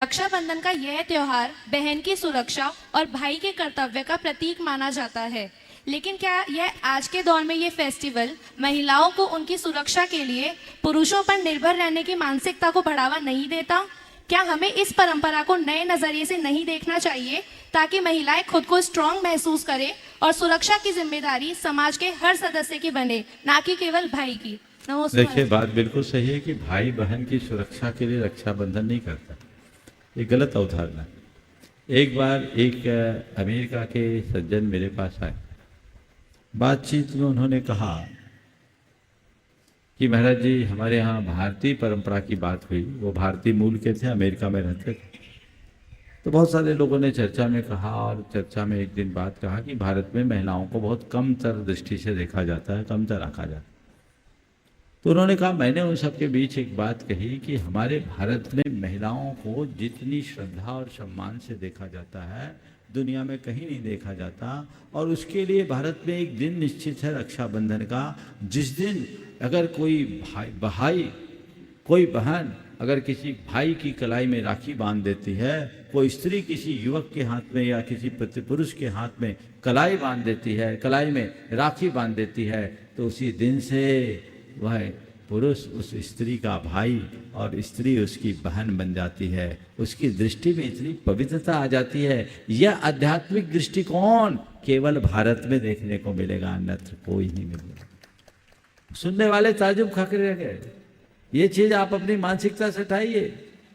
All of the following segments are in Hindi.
रक्षाबंधन का यह त्योहार बहन की सुरक्षा और भाई के कर्तव्य का प्रतीक माना जाता है। लेकिन क्या यह आज के दौर में ये फेस्टिवल महिलाओं को उनकी सुरक्षा के लिए पुरुषों पर निर्भर रहने की मानसिकता को बढ़ावा नहीं देता? क्या हमें इस परंपरा को नए नजरिए से नहीं देखना चाहिए ताकि महिलाएं खुद को स्ट्रांग महसूस करें और सुरक्षा की जिम्मेदारी समाज के हर सदस्य की बने, ना कि केवल भाई की? देखिए, बात बिल्कुल सही है कि भाई बहन की सुरक्षा के लिए रक्षाबंधन नहीं करता। ये गलत अवधारणा। एक बार एक अमेरिका के सज्जन मेरे पास आए। बातचीत में उन्होंने कहा कि महाराज जी, हमारे यहाँ भारतीय परंपरा की बात हुई। वो भारतीय मूल के थे, अमेरिका में रहते थे। तो बहुत सारे लोगों ने चर्चा में कहा, और चर्चा में एक दिन बात कहा कि भारत में महिलाओं को बहुत कमतर दृष्टि से देखा जाता है, कमतर रखा जाता है। तो उन्होंने कहा, मैंने उन सबके बीच एक बात कही कि हमारे भारत में महिलाओं को जितनी श्रद्धा और सम्मान से देखा जाता है, दुनिया में कहीं नहीं देखा जाता। और उसके लिए भारत में एक दिन निश्चित है रक्षाबंधन का, जिस दिन अगर कोई कोई बहन अगर किसी भाई की कलाई में राखी बांध देती है, कोई स्त्री किसी युवक के हाथ में या किसी पुरुष के हाथ में कलाई बांध देती है, कलाई में राखी बांध देती है, तो उसी दिन से वह पुरुष उस स्त्री का भाई और स्त्री उसकी बहन बन जाती है। उसकी दृष्टि में इतनी पवित्रता आ जाती है। यह आध्यात्मिक दृष्टिकोण केवल भारत में देखने को मिलेगा, अन्यत्र कोई नहीं मिलेगा। सुनने वाले ताजुब खा कर रह गए। ये चीज आप अपनी मानसिकता से हटाइए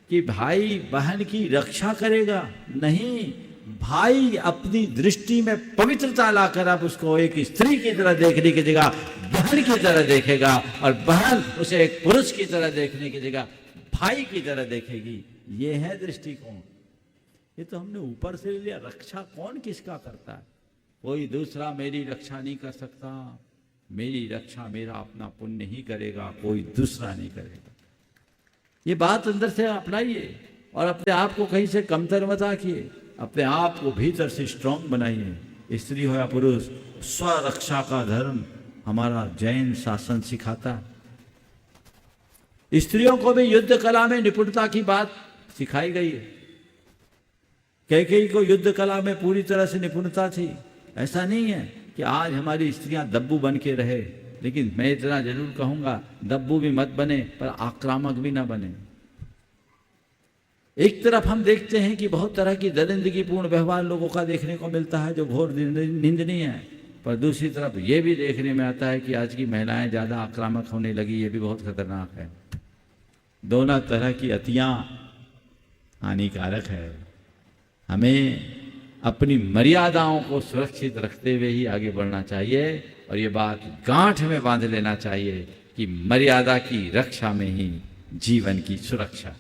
कि भाई बहन की रक्षा करेगा, नहीं, भाई अपनी दृष्टि में पवित्रता लाकर आप उसको एक स्त्री की तरह देखने की जगह बहन की तरह देखेगा, और बहन उसे एक पुरुष की तरह देखने की जगह भाई की तरह देखेगी। ये है दृष्टिकोण। ये तो हमने ऊपर से लिया। रक्षा कौन किसका करता है? कोई दूसरा मेरी रक्षा नहीं कर सकता। मेरी रक्षा मेरा अपना पुण्य ही करेगा, कोई दूसरा नहीं करेगा। ये बात अंदर से अपनाइए और अपने आप को कहीं से कमतर मत आंकिए। अपने आप को भीतर से स्ट्रांग बनाइए। स्त्री हो या पुरुष, स्वरक्षा का धर्म हमारा जैन शासन सिखाता है। स्त्रियों को भी युद्ध कला में निपुणता की बात सिखाई गई है। कैकेयी को युद्ध कला में पूरी तरह से निपुणता थी। ऐसा नहीं है कि आज हमारी स्त्रियां दब्बू बन के रहे, लेकिन मैं इतना जरूर कहूंगा, दब्बू भी मत बने पर आक्रामक भी ना बने। एक तरफ हम देखते हैं कि बहुत तरह की दरिंदगीपूर्ण व्यवहार लोगों का देखने को मिलता है जो घोर निंदनीय है, पर दूसरी तरफ ये भी देखने में आता है कि आज की महिलाएं ज़्यादा आक्रामक होने लगी। ये भी बहुत खतरनाक है। दोनों तरह की अतियां हानिकारक है। हमें अपनी मर्यादाओं को सुरक्षित रखते हुए ही आगे बढ़ना चाहिए, और ये बात गांठ में बांध लेना चाहिए कि मर्यादा की रक्षा में ही जीवन की सुरक्षा।